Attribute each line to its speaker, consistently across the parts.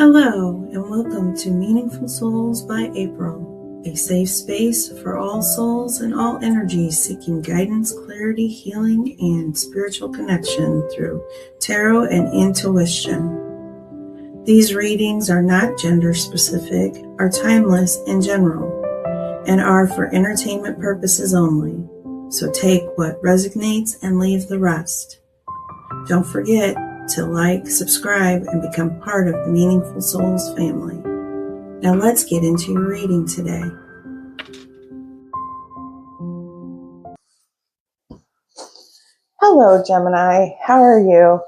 Speaker 1: Hello, and welcome to Meaningful Souls by April, a safe space for all souls and all energies seeking guidance, clarity, healing, and spiritual connection through tarot and intuition. These readings are not gender specific, are timeless and general, and are for entertainment purposes only. So take what resonates and leave the rest. Don't forget to like, subscribe, and become part of the Meaningful Souls family. Now let's get into your reading today.
Speaker 2: Hello, Gemini. How are you?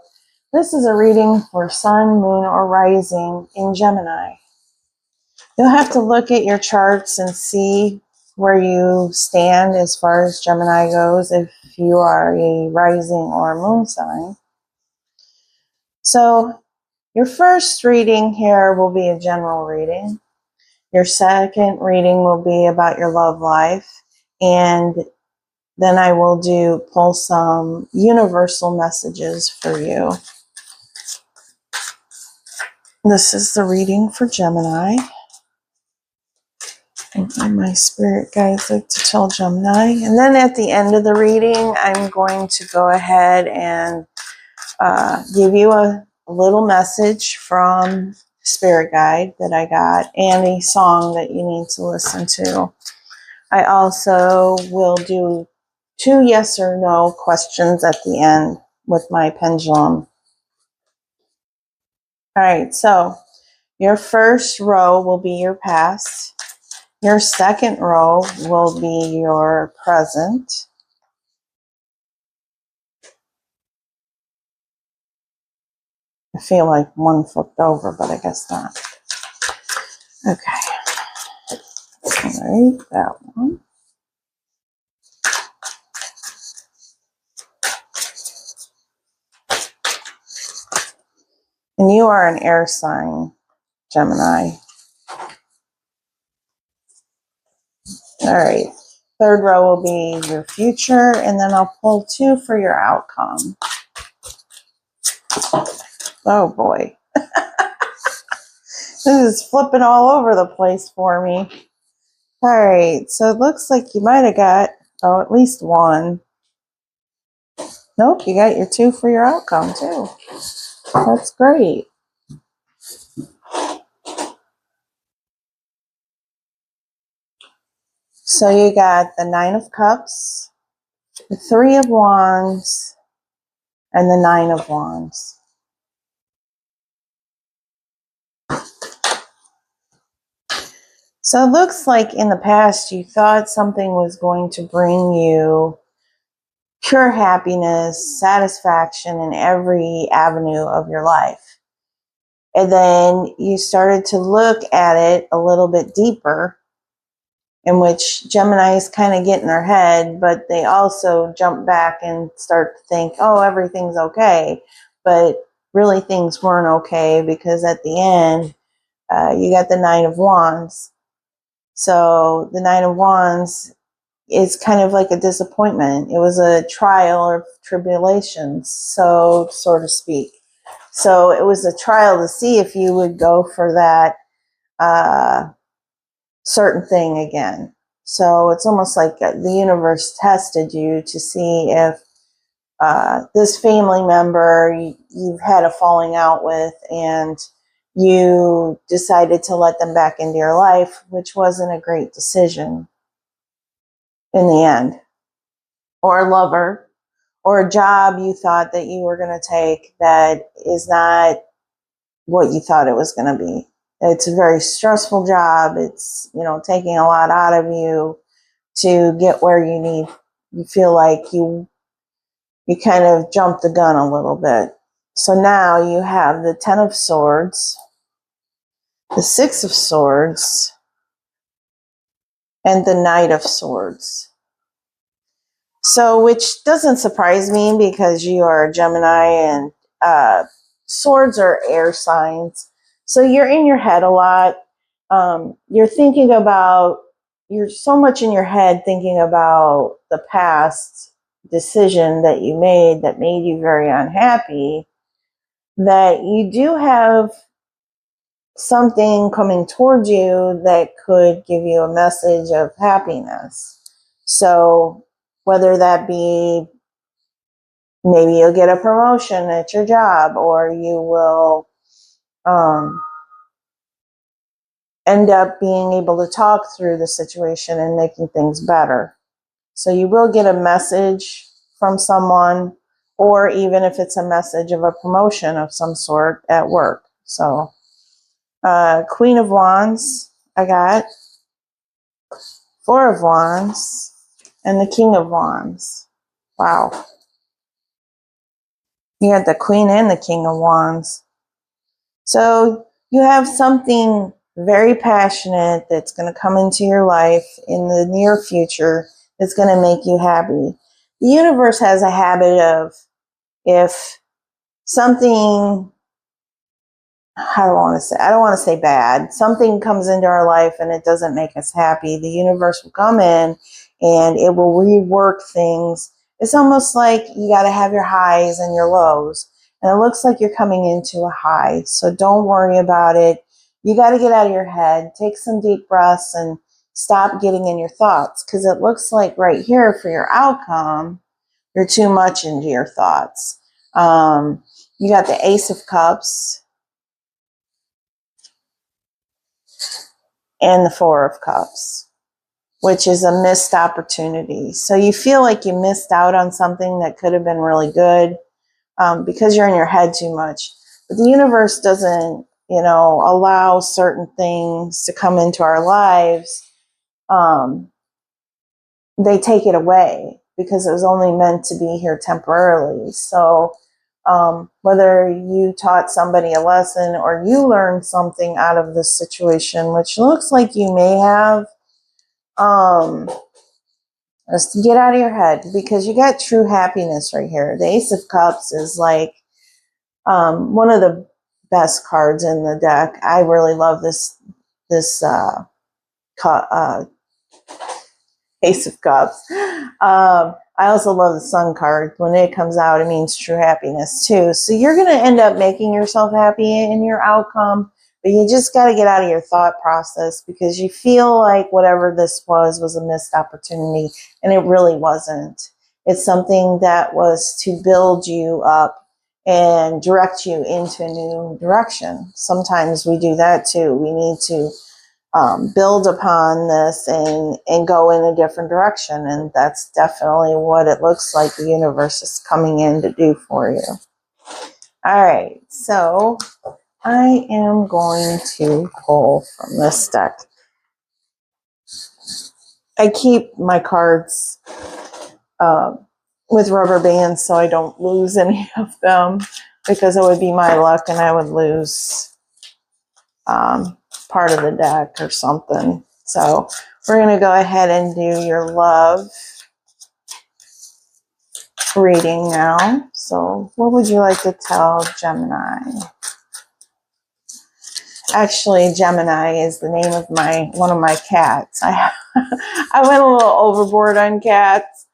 Speaker 2: This is a reading for Sun, Moon, or Rising in Gemini. You'll have to look at your charts and see where you stand as far as Gemini goes if you are a rising or a moon sign. So your first reading here will be a general reading. Your second reading will be about your love life, and then I will pull some universal messages for you. This is the reading for Gemini. And my spirit guides like to tell Gemini. And then at the end of the reading, I'm going to go ahead and give you a little message from Spirit Guide that I got and a song that you need to listen to. I also will do 2 yes or no questions at the end with my pendulum. All right, so your first row will be your past. Your second row will be your present. I feel like one flipped over, but I guess not. Okay. All right, that one. And you are an air sign, Gemini. All right. Third row will be your future, and then I'll pull 2 for your outcome. Oh boy. This is flipping all over the place for me. All right, so it looks like you might have got, at least one. Nope, you got your 2 for your outcome too. That's great. So you got the 9 of Cups, the 3 of Wands, and the 9 of Wands. So it looks like in the past you thought something was going to bring you pure happiness, satisfaction in every avenue of your life. And then you started to look at it a little bit deeper, in which Geminis kind of get in their head, but they also jump back and start to think, oh, everything's okay. But really things weren't okay, because at the end, you got the 9 of Wands. So the 9 of Wands is kind of like a disappointment. It was a trial or tribulations, so to speak. So it was a trial to see if you would go for that certain thing again. So it's almost like the universe tested you to see if this family member you've had a falling out with, and you decided to let them back into your life, which wasn't a great decision in the end. Or a lover, or a job you thought that you were going to take that is not what you thought it was going to be. It's a very stressful job. It's, taking a lot out of you to get where you need. You feel like you kind of jumped the gun a little bit. So now you have the 10 of Swords, the 6 of Swords, and the Knight of Swords. So, which doesn't surprise me, because you are a Gemini, and swords are air signs. So you're in your head a lot. You're so much in your head thinking about the past decision that you made that made you very unhappy, that you do have something coming towards you that could give you a message of happiness. So whether that be maybe you'll get a promotion at your job, or you will end up being able to talk through the situation and making things better. So you will get a message from someone, or even if it's a message of a promotion of some sort at work. So Queen of Wands, I got Four of Wands, and the King of Wands. Wow. You had the Queen and the King of Wands. So you have something very passionate that's going to come into your life in the near future that's going to make you happy. The universe has a habit of, if something, I don't want to say bad, something comes into our life and it doesn't make us happy, the universe will come in and it will rework things. It's almost like you got to have your highs and your lows. And it looks like you're coming into a high. So don't worry about it. You got to get out of your head, take some deep breaths, and stop getting in your thoughts. Because it looks like right here for your outcome, you're too much into your thoughts. You got the Ace of Cups and the Four of Cups, which is a missed opportunity. So you feel like you missed out on something that could have been really good because you're in your head too much. But the universe doesn't, allow certain things to come into our lives. They take it away because it was only meant to be here temporarily. So whether you taught somebody a lesson or you learned something out of this situation, which looks like you may have, just get out of your head, because you got true happiness right here. The Ace of Cups is like one of the best cards in the deck. I really love this Ace of Cups. I also love the Sun card. When it comes out, it means true happiness too. So you're going to end up making yourself happy in your outcome, but you just got to get out of your thought process, because you feel like whatever this was a missed opportunity, and it really wasn't. It's something that was to build you up and direct you into a new direction. Sometimes we do that too. We need to build upon this and go in a different direction. And that's definitely what it looks like the universe is coming in to do for you. All right, so I am going to pull from this deck. I keep my cards with rubber bands so I don't lose any of them, because it would be my luck and I would lose part of the deck or something. So we're going to go ahead and do your love reading now. So what would you like to tell Gemini? Actually, Gemini is the name of one of my cats. I went a little overboard on cats.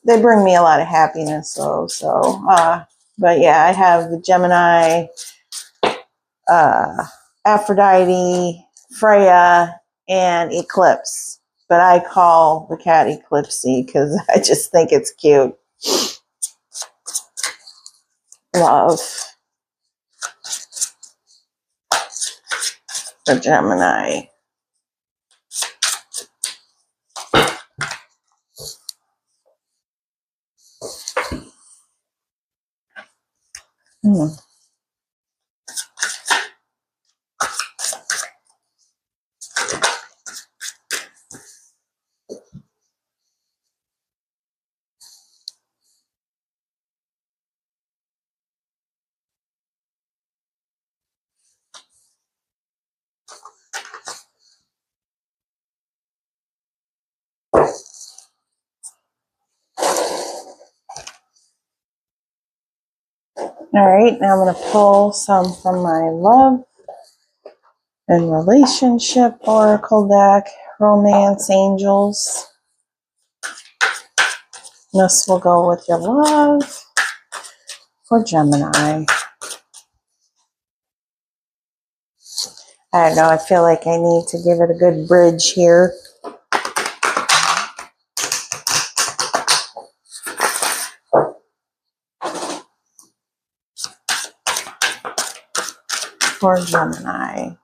Speaker 2: They bring me a lot of happiness though. But yeah, I have the Gemini, Aphrodite, Freya, and Eclipse. But I call the cat Eclipsey because I just think it's cute. Love for Gemini. Mm. All right, now I'm going to pull some from my love and relationship oracle deck, Romance Angels. This will go with your love for Gemini. I don't know, I feel like I need to give it a good bridge here. For Gemini.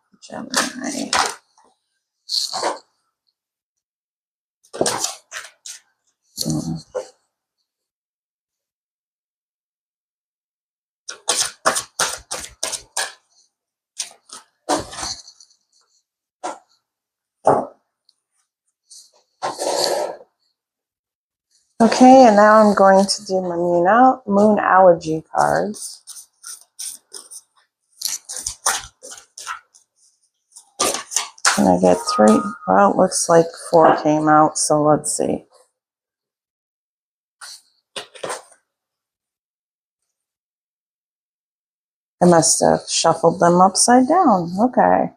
Speaker 2: Okay, and now I'm going to do my Moonology cards. And I get 3. Well, it looks like 4 came out, so let's see. I must have shuffled them upside down. Okay.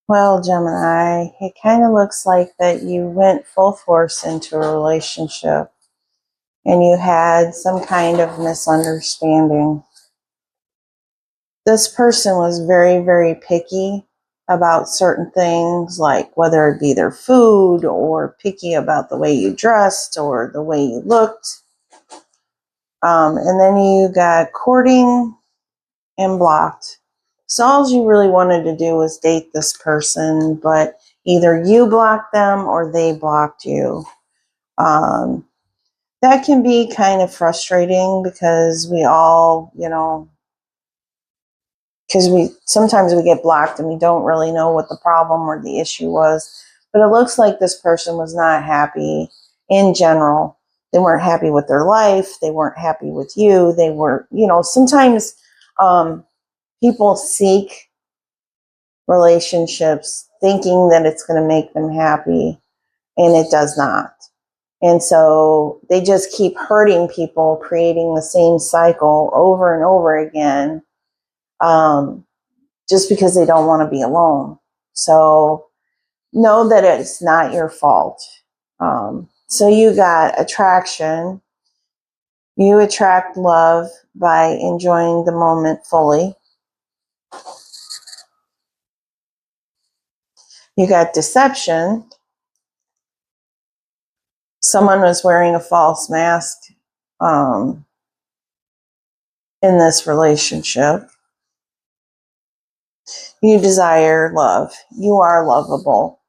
Speaker 2: Well, Gemini, it kind of looks like that you went full force into a relationship and you had some kind of misunderstanding. This person was very, very picky about certain things, like whether it be their food or picky about the way you dressed or the way you looked. And then you got courting and blocked. So all you really wanted to do was date this person, but either you blocked them or they blocked you. That can be kind of frustrating because we all, because sometimes we get blocked and we don't really know what the problem or the issue was. But it looks like this person was not happy in general. They weren't happy with their life. They weren't happy with you. They were, sometimes people seek relationships thinking that it's going to make them happy, and it does not. And so they just keep hurting people, creating the same cycle over and over again, just because they don't want to be alone. So know that it's not your fault. So you got attraction. You attract love by enjoying the moment fully. You got deception. Someone was wearing a false mask in this relationship. You desire love. You are lovable.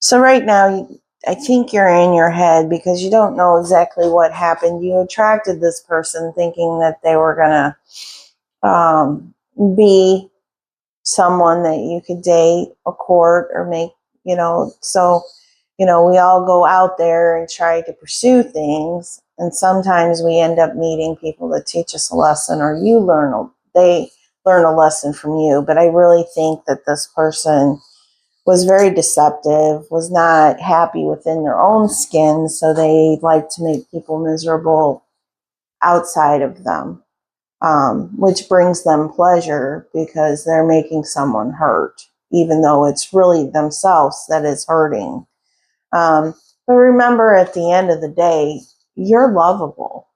Speaker 2: So right now, I think you're in your head because you don't know exactly what happened. You attracted this person thinking that they were going to be someone that you could date or court or make, so, we all go out there and try to pursue things. And sometimes we end up meeting people that teach us a lesson, or they learn a lesson from you. But I really think that this person was very deceptive, was not happy within their own skin, so they like to make people miserable outside of them, which brings them pleasure because they're making someone hurt, even though it's really themselves that is hurting. But remember, at the end of the day, you're lovable.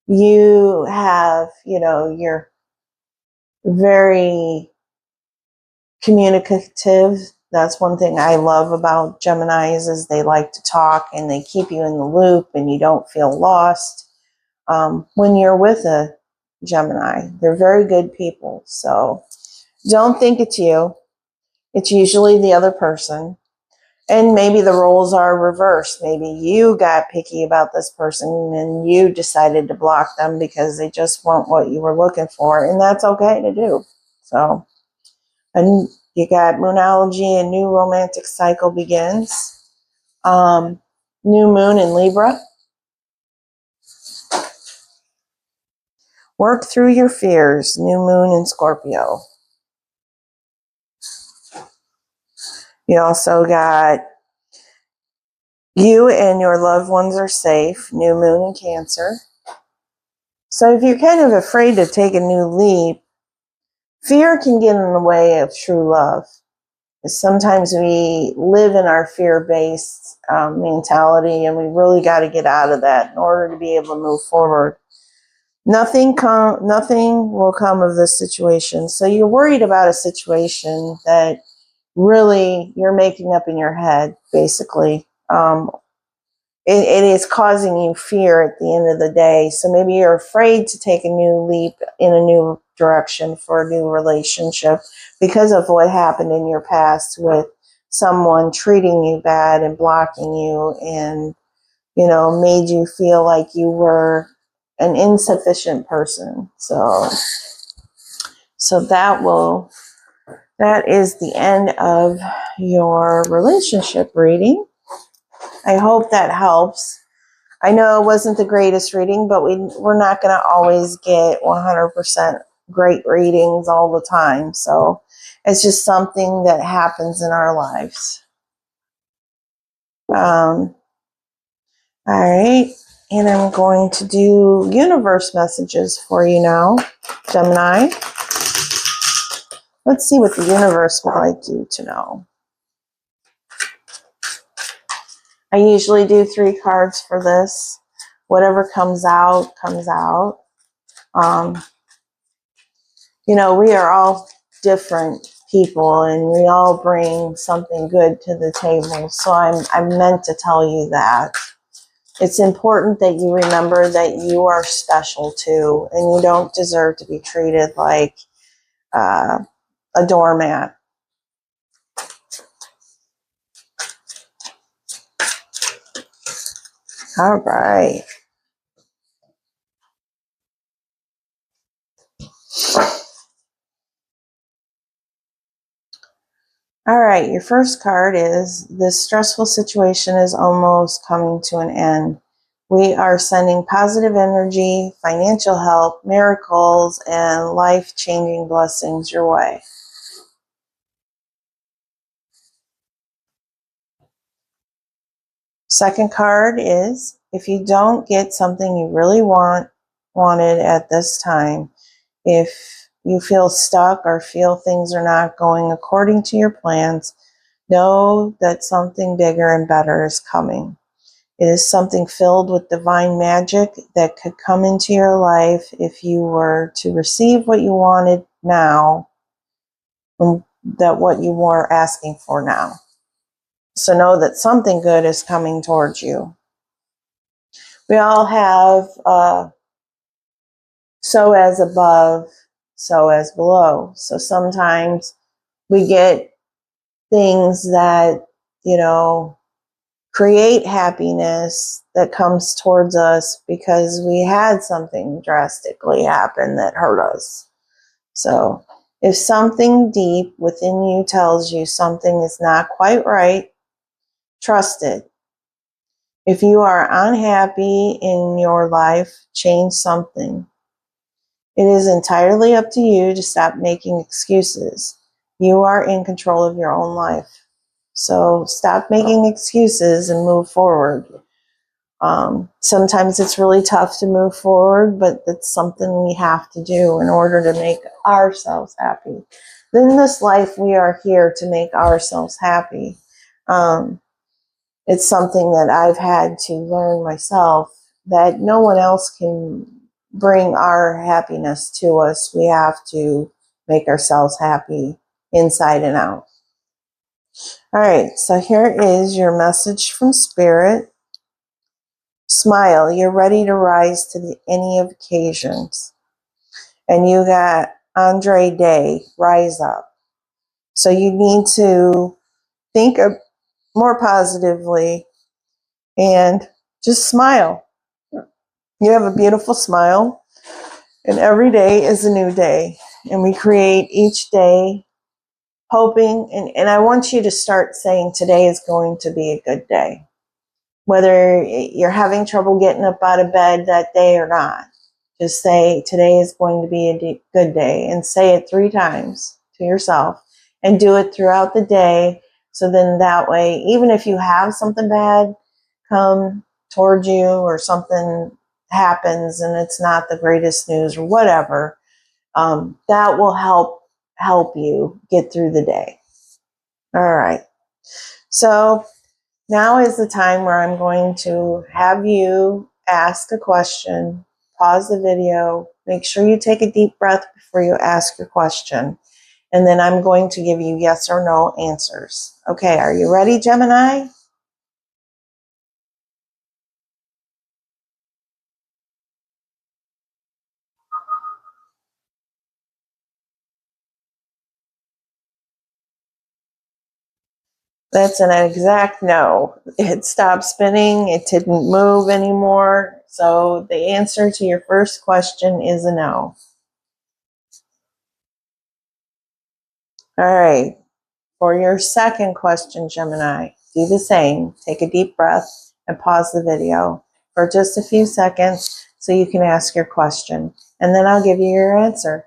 Speaker 2: You have, you're very communicative. That's one thing I love about Geminis is they like to talk and they keep you in the loop and you don't feel lost. When you're with a Gemini, they're very good people. So don't think it's you. It's usually the other person. And maybe the roles are reversed. Maybe you got picky about this person and you decided to block them because they just weren't what you were looking for. And that's okay to do. So, and you got Moonology, a new romantic cycle begins. New moon in Libra. Work through your fears. New moon in Scorpio. You also got you and your loved ones are safe. New moon in Cancer. So if you're kind of afraid to take a new leap, fear can get in the way of true love. Sometimes we live in our fear-based mentality, and we really got to get out of that in order to be able to move forward. Nothing will come of this situation. So you're worried about a situation that really you're making up in your head, basically. It is causing you fear at the end of the day. So maybe you're afraid to take a new leap in a new direction for a new relationship because of what happened in your past with someone treating you bad and blocking you and, made you feel like you were an insufficient person. So that is the end of your relationship reading. I hope that helps. I know it wasn't the greatest reading, but we're not going to always get 100% great readings all the time. So it's just something that happens in our lives. All right. And I'm going to do universe messages for you now, Gemini. Let's see what the universe would like you to know. I usually do 3 cards for this. Whatever comes out, comes out. We are all different people and we all bring something good to the table. So I'm meant to tell you that. It's important that you remember that you are special too, and you don't deserve to be treated like a doormat. All right. All right, your first card is this stressful situation is almost coming to an end. We are sending positive energy, financial help, miracles, and life-changing blessings your way. Second card is if you don't get something you really wanted at this time, if you feel stuck or feel things are not going according to your plans, know that something bigger and better is coming. It is something filled with divine magic that could come into your life if you were to receive what you wanted now, and that what you were asking for now. So know that something good is coming towards you. We all have so as above, so as below. So sometimes we get things that, create happiness that comes towards us because we had something drastically happen that hurt us. So if something deep within you tells you something is not quite right, trust it. If you are unhappy in your life, change something. It is entirely up to you to stop making excuses. You are in control of your own life. So stop making excuses and move forward. Sometimes it's really tough to move forward, but it's something we have to do in order to make ourselves happy. In this life, we are here to make ourselves happy. It's something that I've had to learn myself, that no one else can bring our happiness to us. We have to make ourselves happy inside and out. All right, so here is your message from Spirit. Smile, you're ready to rise to any occasions. And you got Andre Day, rise up. So you need to think more positively and just smile. You have a beautiful smile, and every day is a new day. And we create each day hoping, and I want you to start saying today is going to be a good day. Whether you're having trouble getting up out of bed that day or not, just say today is going to be a good day, and say it 3 times to yourself and do it throughout the day. So then that way, even if you have something bad come towards you or something happens and it's not the greatest news or whatever, that will help you get through the day. All right. So now is the time where I'm going to have you ask a question pause the video, make sure you take a deep breath before you ask your question, and then I'm going to give you yes or no answers. Okay, are you ready, Gemini? That's an exact no. It stopped spinning. It didn't move anymore. So the answer to your first question is a no. All right. For your second question, Gemini, do the same. Take a deep breath and pause the video for just a few seconds so you can ask your question. And then I'll give you your answer.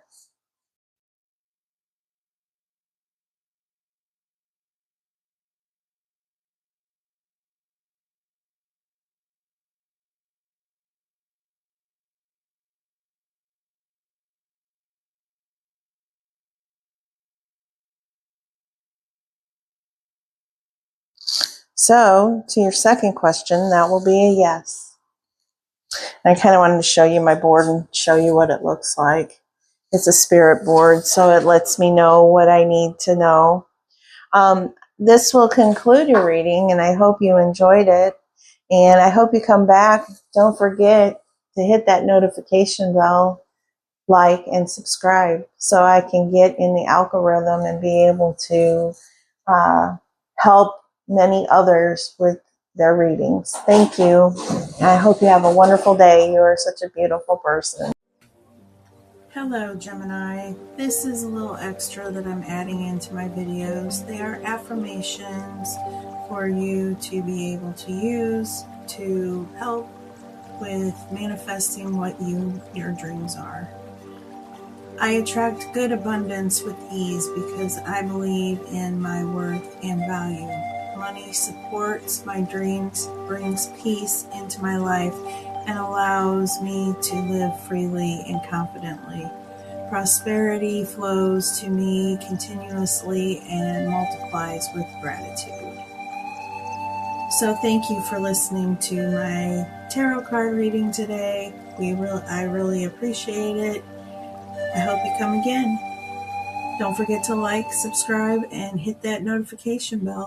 Speaker 2: So, to your second question, that will be a yes. I kind of wanted to show you my board and show you what it looks like. It's a spirit board, so it lets me know what I need to know. This will conclude your reading, and I hope you enjoyed it. And I hope you come back. Don't forget to hit that notification bell, like, and subscribe so I can get in the algorithm and be able to help many others with their readings. Thank you. I hope you have a wonderful day. You are such a beautiful person.
Speaker 1: Hello, Gemini. This is a little extra that I'm adding into my videos. They are affirmations for you to be able to use to help with manifesting what your dreams are. I attract good abundance with ease because I believe in my worth and value. Money supports my dreams, brings peace into my life, and allows me to live freely and confidently. Prosperity flows to me continuously and multiplies with gratitude. So thank you for listening to my tarot card reading today. I really appreciate it. I hope you come again. Don't forget to like, subscribe, and hit that notification bell.